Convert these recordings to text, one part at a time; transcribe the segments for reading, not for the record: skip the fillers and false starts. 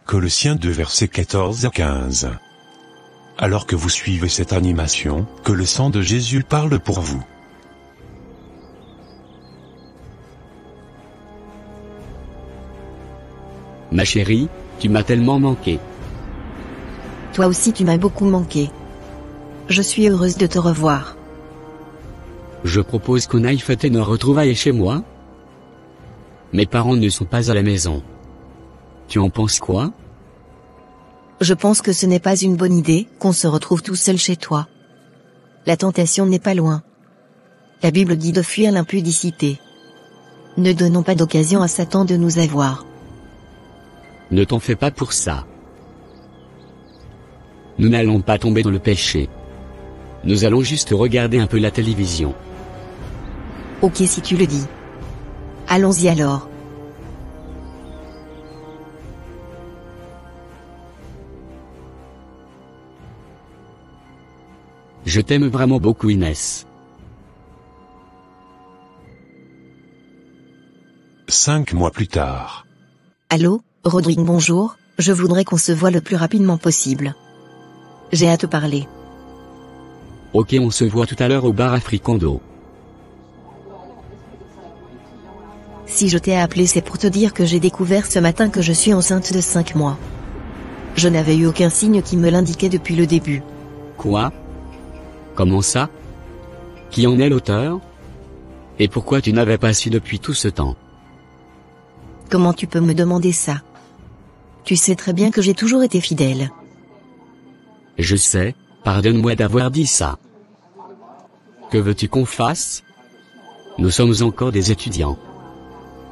Colossiens 2 versets 14 à 15. Alors que vous suivez cette animation, que le sang de Jésus parle pour vous. Ma chérie, tu m'as tellement manqué. Toi aussi tu m'as beaucoup manqué. Je suis heureuse de te revoir. Je propose qu'on aille fêter nos retrouvailles chez moi. Mes parents ne sont pas à la maison. Tu en penses quoi? Je pense que ce n'est pas une bonne idée, qu'on se retrouve tout seul chez toi. La tentation n'est pas loin. La Bible dit de fuir l'impudicité. Ne donnons pas d'occasion à Satan de nous avoir. Ne t'en fais pas pour ça. Nous n'allons pas tomber dans le péché. Nous allons juste regarder un peu la télévision. Ok si tu le dis. Allons-y alors. Je t'aime vraiment beaucoup Inès. 5 mois plus tard. Allô, Rodrigue bonjour, je voudrais qu'on se voit le plus rapidement possible. J'ai à te parler. Ok, on se voit tout à l'heure au bar Africando. Si je t'ai appelé c'est pour te dire que j'ai découvert ce matin que je suis enceinte de 5 mois. Je n'avais eu aucun signe qui me l'indiquait depuis le début. Quoi? Comment ça? Qui en est l'auteur? Et pourquoi tu n'avais pas su depuis tout ce temps? Comment tu peux me demander ça? Tu sais très bien que j'ai toujours été fidèle. Je sais, pardonne-moi d'avoir dit ça. Que veux-tu qu'on fasse? Nous sommes encore des étudiants.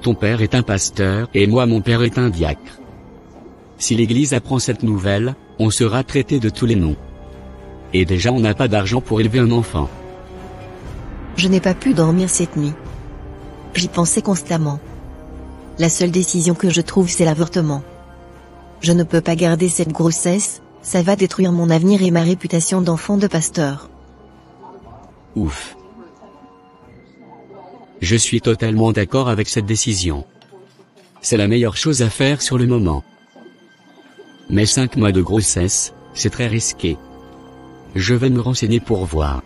Ton père est un pasteur et moi mon père est un diacre. Si l'Église apprend cette nouvelle, on sera traité de tous les noms. Et déjà on n'a pas d'argent pour élever un enfant. Je n'ai pas pu dormir cette nuit. J'y pensais constamment. La seule décision que je trouve c'est l'avortement. Je ne peux pas garder cette grossesse, ça va détruire mon avenir et ma réputation d'enfant de pasteur. Ouf. Je suis totalement d'accord avec cette décision. C'est la meilleure chose à faire sur le moment. Mais 5 mois de grossesse, c'est très risqué. Je vais me renseigner pour voir.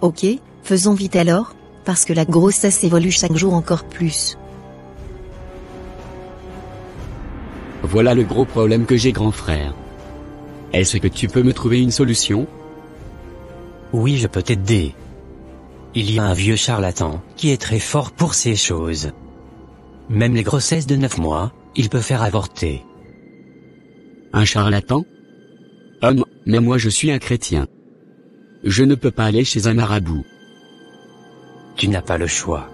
Ok, faisons vite alors, parce que la grossesse évolue chaque jour encore plus. Voilà le gros problème que j'ai grand frère. Est-ce que tu peux me trouver une solution? Oui, je peux t'aider. Il y a un vieux charlatan, qui est très fort pour ces choses. Même les grossesses de 9 mois, il peut faire avorter. Un charlatan? Mais moi je suis un chrétien. Je ne peux pas aller chez un marabout. Tu n'as pas le choix.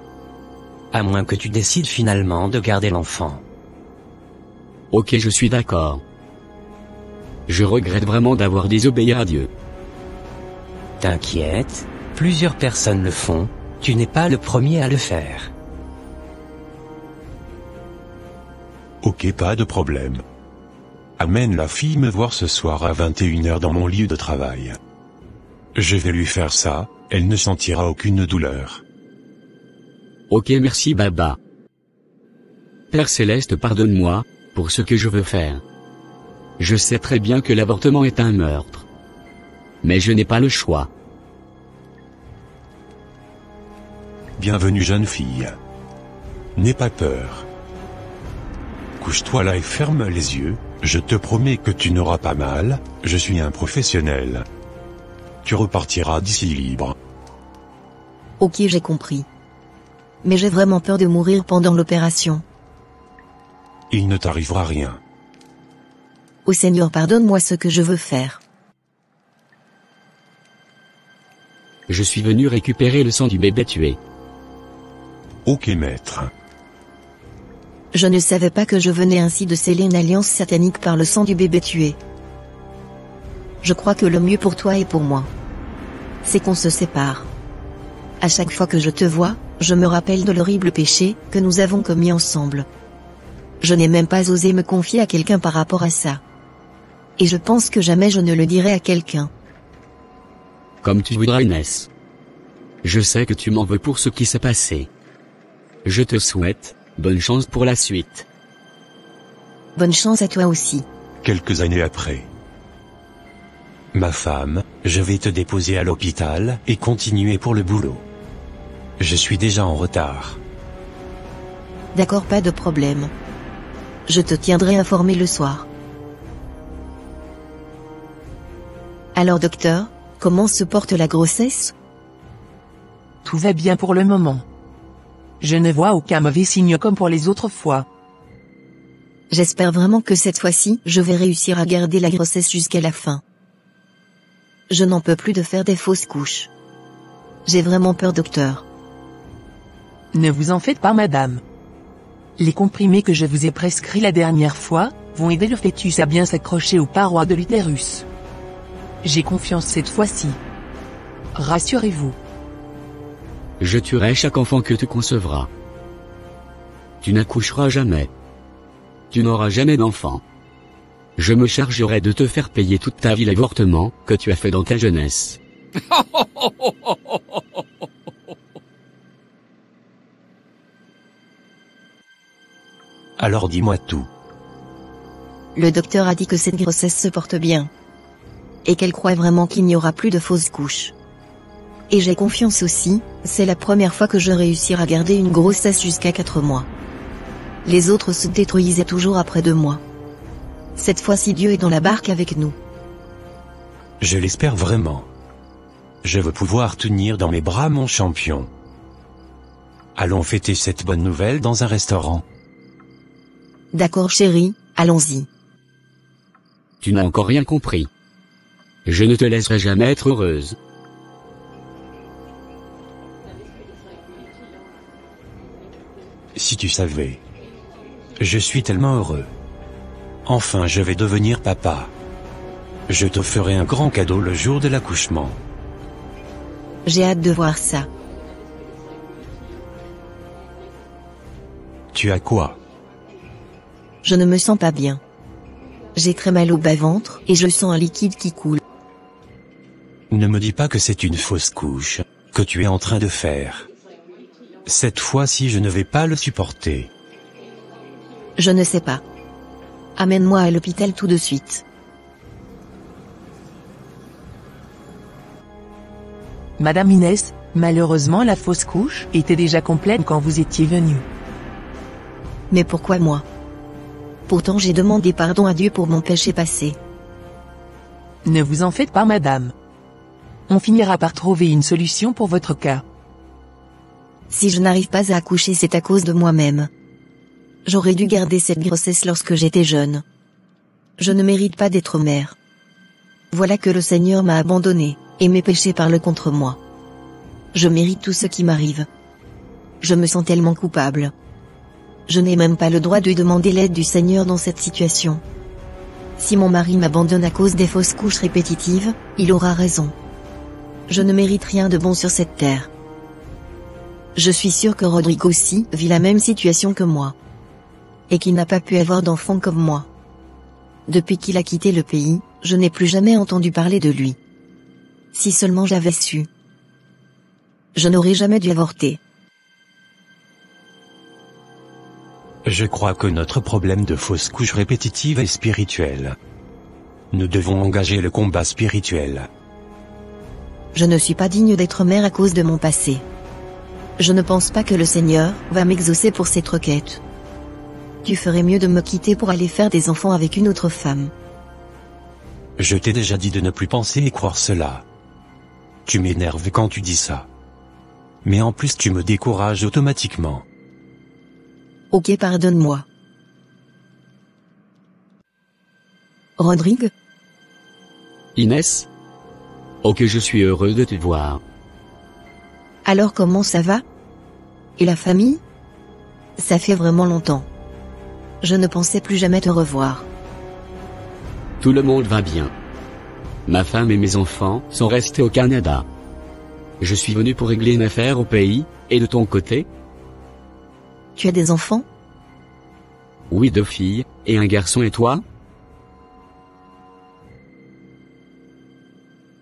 À moins que tu décides finalement de garder l'enfant. Ok, je suis d'accord. Je regrette vraiment d'avoir désobéi à Dieu. T'inquiète, plusieurs personnes le font, tu n'es pas le premier à le faire. Ok, pas de problème. Amène la fille me voir ce soir à 21h dans mon lieu de travail. Je vais lui faire ça, elle ne sentira aucune douleur. Ok, merci Baba. Père Céleste, pardonne-moi, pour ce que je veux faire. Je sais très bien que l'avortement est un meurtre. Mais je n'ai pas le choix. Bienvenue jeune fille. N'aie pas peur. Couche-toi là et ferme les yeux, je te promets que tu n'auras pas mal, je suis un professionnel. Tu repartiras d'ici libre. Ok, j'ai compris. Mais j'ai vraiment peur de mourir pendant l'opération. Il ne t'arrivera rien. Ô Seigneur, pardonne-moi ce que je veux faire. Je suis venu récupérer le sang du bébé tué. Ok maître. Je ne savais pas que je venais ainsi de sceller une alliance satanique par le sang du bébé tué. Je crois que le mieux pour toi et pour moi, c'est qu'on se sépare. À chaque fois que je te vois, je me rappelle de l'horrible péché que nous avons commis ensemble. Je n'ai même pas osé me confier à quelqu'un par rapport à ça. Et je pense que jamais je ne le dirai à quelqu'un. Comme tu voudras Inès. Je sais que tu m'en veux pour ce qui s'est passé. Je te souhaite bonne chance pour la suite. Bonne chance à toi aussi. Quelques années après. Ma femme, je vais te déposer à l'hôpital et continuer pour le boulot. Je suis déjà en retard. D'accord, pas de problème. Je te tiendrai informé le soir. Alors docteur, comment se porte la grossesse? Tout va bien pour le moment. Je ne vois aucun mauvais signe comme pour les autres fois. J'espère vraiment que cette fois-ci, je vais réussir à garder la grossesse jusqu'à la fin. Je n'en peux plus de faire des fausses couches. J'ai vraiment peur, docteur. Ne vous en faites pas, madame. Les comprimés que je vous ai prescrits la dernière fois, vont aider le fœtus à bien s'accrocher aux parois de l'utérus. J'ai confiance cette fois-ci. Rassurez-vous. Je tuerai chaque enfant que tu concevras. Tu n'accoucheras jamais. Tu n'auras jamais d'enfant. Je me chargerai de te faire payer toute ta vie l'avortement que tu as fait dans ta jeunesse. Alors dis-moi tout. Le docteur a dit que cette grossesse se porte bien. Et qu'elle croit vraiment qu'il n'y aura plus de fausses couches. Et j'ai confiance aussi, c'est la première fois que je réussis à garder une grossesse jusqu'à 4 mois. Les autres se détruisaient toujours après 2 mois. Cette fois-ci Dieu est dans la barque avec nous. Je l'espère vraiment. Je veux pouvoir tenir dans mes bras mon champion. Allons fêter cette bonne nouvelle dans un restaurant. D'accord chérie, allons-y. Tu n'as encore rien compris. Je ne te laisserai jamais être heureuse. Si tu savais. Je suis tellement heureux. Enfin, je vais devenir papa. Je te ferai un grand cadeau le jour de l'accouchement. J'ai hâte de voir ça. Tu as quoi? Je ne me sens pas bien. J'ai très mal au bas-ventre et je sens un liquide qui coule. Ne me dis pas que c'est une fausse couche, que tu es en train de faire. Cette fois-ci je ne vais pas le supporter. Je ne sais pas. Amène-moi à l'hôpital tout de suite. Madame Inès, malheureusement la fausse couche était déjà complète quand vous étiez venue. Mais pourquoi moi? Pourtant j'ai demandé pardon à Dieu pour mon péché passé. Ne vous en faites pas, madame. On finira par trouver une solution pour votre cas. Si je n'arrive pas à accoucher, c'est à cause de moi-même. J'aurais dû garder cette grossesse lorsque j'étais jeune. Je ne mérite pas d'être mère. Voilà que le Seigneur m'a abandonné, et mes péchés parlent contre moi. Je mérite tout ce qui m'arrive. Je me sens tellement coupable. Je n'ai même pas le droit de demander l'aide du Seigneur dans cette situation. Si mon mari m'abandonne à cause des fausses couches répétitives, il aura raison. Je ne mérite rien de bon sur cette terre. Je suis sûre que Rodrigue aussi vit la même situation que moi. Et qu'il n'a pas pu avoir d'enfant comme moi. Depuis qu'il a quitté le pays, je n'ai plus jamais entendu parler de lui. Si seulement j'avais su. Je n'aurais jamais dû avorter. Je crois que notre problème de fausse couche répétitive est spirituel. Nous devons engager le combat spirituel. Je ne suis pas digne d'être mère à cause de mon passé. Je ne pense pas que le Seigneur va m'exaucer pour cette requête. Tu ferais mieux de me quitter pour aller faire des enfants avec une autre femme. Je t'ai déjà dit de ne plus penser et croire cela. Tu m'énerves quand tu dis ça. Mais en plus tu me décourages automatiquement. Ok, pardonne-moi. Rodrigue? Inès? Ok, je suis heureux de te voir. Alors comment ça va? Et la famille? Ça fait vraiment longtemps. Je ne pensais plus jamais te revoir. Tout le monde va bien. Ma femme et mes enfants sont restés au Canada. Je suis venu pour régler une affaire au pays, et de ton côté? Tu as des enfants? Oui, 2 filles, et un garçon, et toi?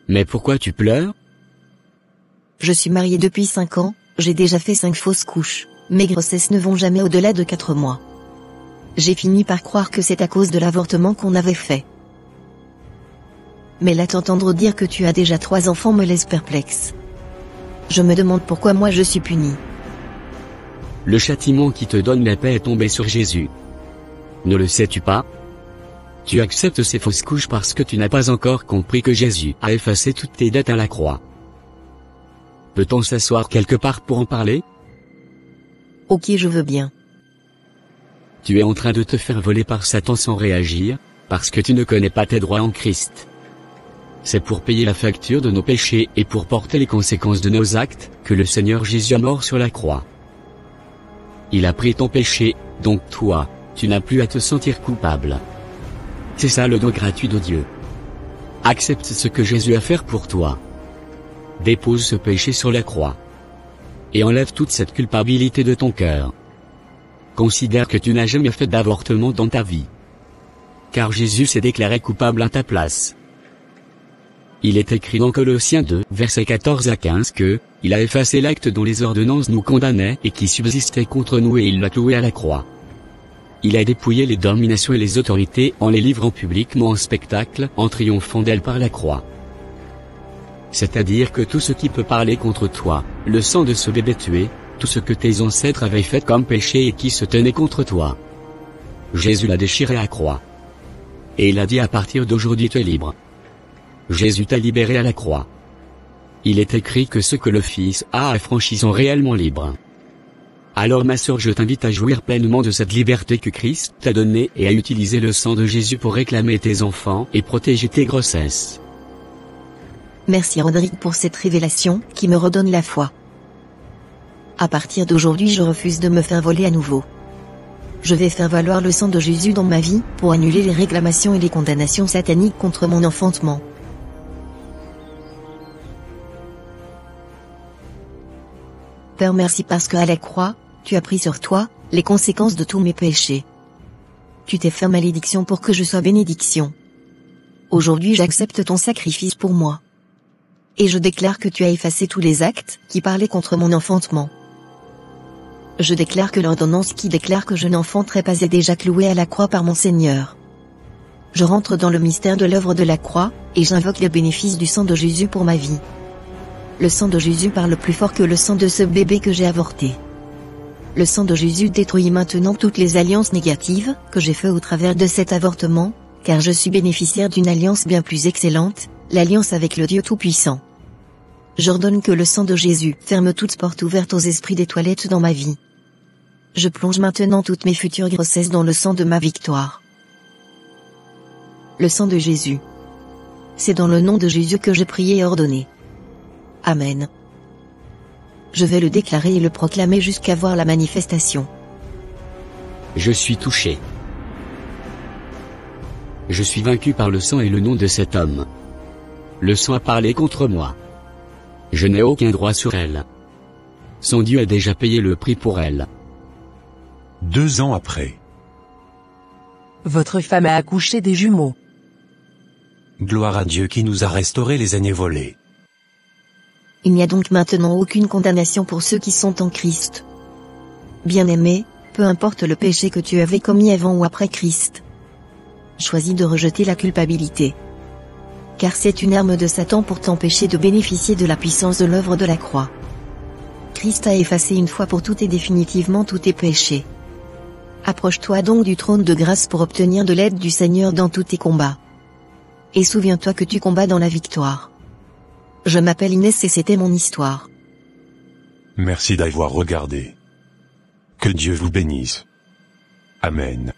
Mais pourquoi tu pleures? Je suis mariée depuis 5 ans, j'ai déjà fait 5 fausses couches. Mes grossesses ne vont jamais au-delà de 4 mois. J'ai fini par croire que c'est à cause de l'avortement qu'on avait fait. Mais là t'entendre dire que tu as déjà 3 enfants me laisse perplexe. Je me demande pourquoi moi je suis puni. Le châtiment qui te donne la paix est tombé sur Jésus. Ne le sais-tu pas? Tu acceptes ces fausses couches parce que tu n'as pas encore compris que Jésus a effacé toutes tes dettes à la croix. Peut-on s'asseoir quelque part pour en parler? Ok, je veux bien. Tu es en train de te faire voler par Satan sans réagir, parce que tu ne connais pas tes droits en Christ. C'est pour payer la facture de nos péchés et pour porter les conséquences de nos actes, que le Seigneur Jésus est mort sur la croix. Il a pris ton péché, donc toi, tu n'as plus à te sentir coupable. C'est ça le don gratuit de Dieu. Accepte ce que Jésus a fait pour toi. Dépose ce péché sur la croix. Et enlève toute cette culpabilité de ton cœur. Considère que tu n'as jamais fait d'avortement dans ta vie. Car Jésus s'est déclaré coupable à ta place. Il est écrit dans Colossiens 2, versets 14 à 15 que, il a effacé l'acte dont les ordonnances nous condamnaient et qui subsistait contre nous et il l'a cloué à la croix. Il a dépouillé les dominations et les autorités en les livrant publiquement en spectacle, en triomphant d'elles par la croix. C'est-à-dire que tout ce qui peut parler contre toi, le sang de ce bébé tué, tout ce que tes ancêtres avaient fait comme péché et qui se tenait contre toi. Jésus l'a déchiré à la croix. Et il a dit à partir d'aujourd'hui tu es libre. Jésus t'a libéré à la croix. Il est écrit que ceux que le Fils a affranchis sont réellement libres. Alors ma sœur, je t'invite à jouir pleinement de cette liberté que Christ t'a donnée et à utiliser le sang de Jésus pour réclamer tes enfants et protéger tes grossesses. Merci Rodrigue pour cette révélation qui me redonne la foi. À partir d'aujourd'hui je refuse de me faire voler à nouveau. Je vais faire valoir le sang de Jésus dans ma vie pour annuler les réclamations et les condamnations sataniques contre mon enfantement. Père, merci parce qu'à la croix, tu as pris sur toi les conséquences de tous mes péchés. Tu t'es fait malédiction pour que je sois bénédiction. Aujourd'hui j'accepte ton sacrifice pour moi. Et je déclare que tu as effacé tous les actes qui parlaient contre mon enfantement. Je déclare que l'ordonnance qui déclare que je n'enfanterai pas est déjà clouée à la croix par mon Seigneur. Je rentre dans le mystère de l'œuvre de la croix, et j'invoque le bénéfice du sang de Jésus pour ma vie. Le sang de Jésus parle plus fort que le sang de ce bébé que j'ai avorté. Le sang de Jésus détruit maintenant toutes les alliances négatives que j'ai faites au travers de cet avortement, car je suis bénéficiaire d'une alliance bien plus excellente, l'alliance avec le Dieu Tout-Puissant. J'ordonne que le sang de Jésus ferme toute porte ouverte aux esprits des toilettes dans ma vie. Je plonge maintenant toutes mes futures grossesses dans le sang de ma victoire. Le sang de Jésus. C'est dans le nom de Jésus que j'ai prié et ordonné. Amen. Je vais le déclarer et le proclamer jusqu'à voir la manifestation. Je suis touché. Je suis vaincu par le sang et le nom de cet homme. Le sang a parlé contre moi. Je n'ai aucun droit sur elle. Son Dieu a déjà payé le prix pour elle. 2 ans après. Votre femme a accouché des jumeaux. Gloire à Dieu qui nous a restauré les années volées. Il n'y a donc maintenant aucune condamnation pour ceux qui sont en Christ. Bien-aimé, peu importe le péché que tu avais commis avant ou après Christ. Choisis de rejeter la culpabilité. Car c'est une arme de Satan pour t'empêcher de bénéficier de la puissance de l'œuvre de la croix. Christ a effacé une fois pour toutes et définitivement tous tes péchés. Approche-toi donc du trône de grâce pour obtenir de l'aide du Seigneur dans tous tes combats. Et souviens-toi que tu combats dans la victoire. Je m'appelle Inès et c'était mon histoire. Merci d'avoir regardé. Que Dieu vous bénisse. Amen.